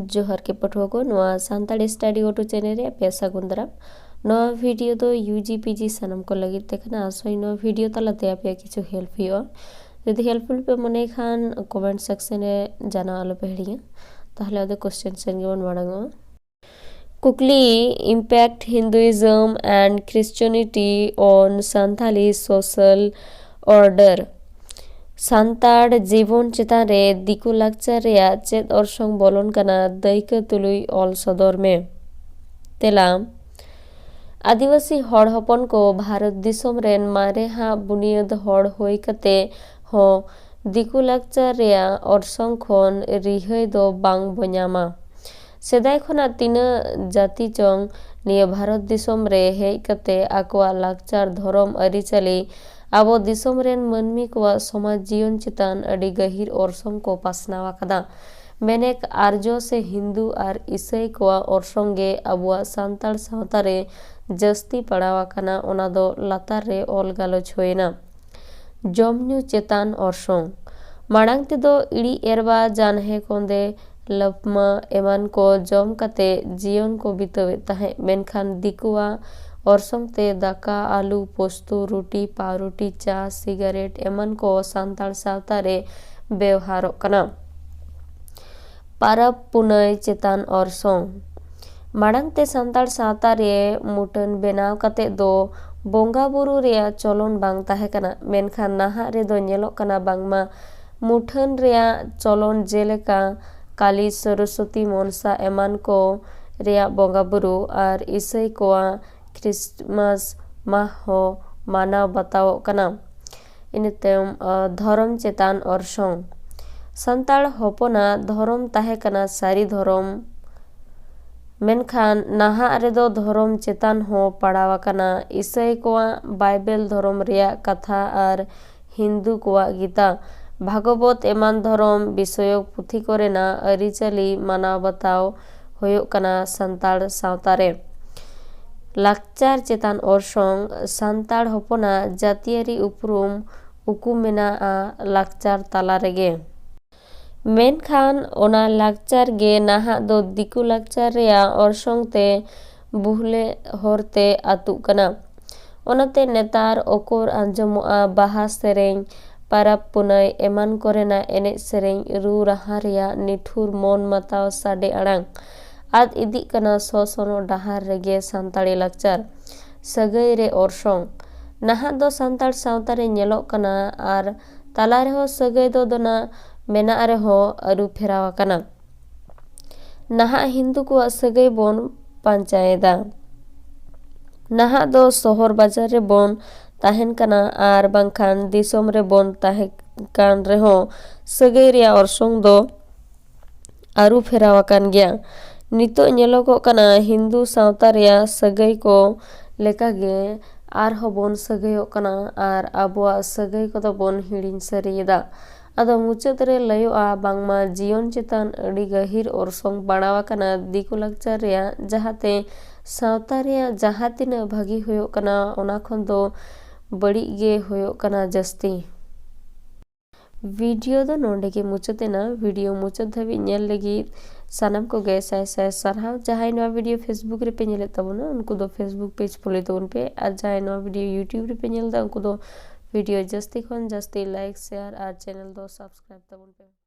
जोहार के पठुआ को नवा सानताड़ी स्टडी गोटू चैनल रे पे सागुन दाराम नवा वीडियो दो यूजी पीजी सानम को लगी तेखना आसोई नवा वीडियो तालाते आपे किछु हेल्प हुआ यदि हेल्पफुल पे मने खान कमेंट सेक्शन रे जाना आलो पे हिड़िया ताहले अदे क्वेश्चन सेन गेबन माडांगो कुकली impact Hinduism and Christianity on Santali social order सानताड़ जीवन चितान रे दिकु लाक्चर रेया चेद ऑर्सोंग बोलोन कना दायिका तुलुई ऑल सदर में तेलाम आदिवासी हड़ हपन को भारत दिसोम रेन मारे हा बुनियाद हड़ होई कते हो दिकु लाक्चर रेया ऑर्सोंग खोन रिहाई दो बांग बन्यामा सेदाय खोना तीना जाति चोंग निया भारत दिसोम रे हेई कते आकवा लाक्चर धरम अरिचाली आबो दिसोम रेन मानमी को समाज जीवन चितान अडी गहिर ऑर्सोंग को पासनावा कदा मेनेक आर्जो से हिंदू और ईसाई को ऑर्सोंगे आबुआ सांताड़ सावता रे जस्ती पड़ावा कना ओना दो लातार रे ऑल गालोच होयना जमन्यू चेतान ऑर्सोंग माड़ांग ते दो इड़ी एरबा जानहे कोंदे लपमा एमान को जम कते जीवन को बितावे ताहे मेनखान दिकुआ ऑर्सोंग ते दाका आलू पोस्तो रोटी पावरोटी चा सिगरेट एमन को सांताड़ सावता रे व्यवहारों कना पारब पुनय चेतान ऑर्सोंग माड़ांग ते सांताड़ सावता रे मुटन बेनाव कते दो बोंगा बुरु रेया चलन बांग ताहे कना मेनखान नाहा रे दो नेलोग कना बांगमा मुठन रेया चलन जेलेका काली सरस्वती मनसा एमान को रेया बोंगा बुरु और ईसाई कोआ क्रिसमस माह हो मानाव बताओ कना इन तयम धर्म चेतान ऑर्सोंग संताड़ होपना धर्म ताहे कना सारी धर्म मेनखान नाहा रे दो धर्म चेतान हो पड़ावा कना ईसाई कोआ बाइबल धर्म रेया कथा और हिंदू कोआ गीता भागवत एमान धर्म विषयक पुथी कोरेना अरिचाली मानाव बताओ होयो कना संताड़ सावता रे लाक्चार चेतान ऑर्सोंग सांताड़ होपना जातियारी उपरुम उकु मेना लाक्चार ताला रेगे मेनखान ओना लाक्चार गे नाहा दो दिकु लाक्चार रेया ऑर्सोंग ते बुहले होरते आतु कना ओनाते नेतार ओकोर आंजमोआ बाहा सेरेंग पाराब पुनय एमान कोरेना एने सेरेंग रू राहा रेया निठुर मन मताव साडे आड़ांग आद इदी कना सोसोनो डाहार रेगे सांताड़ी लाक्चार सगई रे ऑर्सोंग नाहा दो सांताड़ सावता रे नेलो कना आर ताला रे हो सगई दो दोना मेना रे हो अरु फेरावा कना नाहा हिंदू को सगई बोन पंचायदा नाहा दो शहर बाजार रे बोन ताहेन कना आर बांखान दिसोम रे बोन ताहे कान रे हो सगई रे ऑर्सोंग दो आरु फेरावा कान गया नितो नेलोगो कना हिंदू सावता रेया सगई को लेका गे आर हो बोन सगईओ कना आर आबुआ सगई को तो बोन हिड़िन सरियदा आदो मुचाद रे लयोआ बांगमा जीवन चितान अड़ी गहिर ऑर्सोंग बाड़ावा कना दिकु लाक्चार रेया जहाते सावता रेया जहा तिना भागी होयो कना ओना खन दो बड़ी गे होयो कना जस्ती वीडियो दो नोंडे के मुचादेना वीडियो मुचाद धाबी नेल लगी सानम को गे साय साय सरहाव जहाय नवा वीडियो फेसबुक रे पे नेले तबना उनको दो फेसबुक पेज फॉलो तबन पे और जहाय नवा वीडियो यूट्यूब रे पे नेल दा उनको दो वीडियो जस्ती खन जस्ती लाइक शेयर और चैनल दो सब्सक्राइब तबन पे।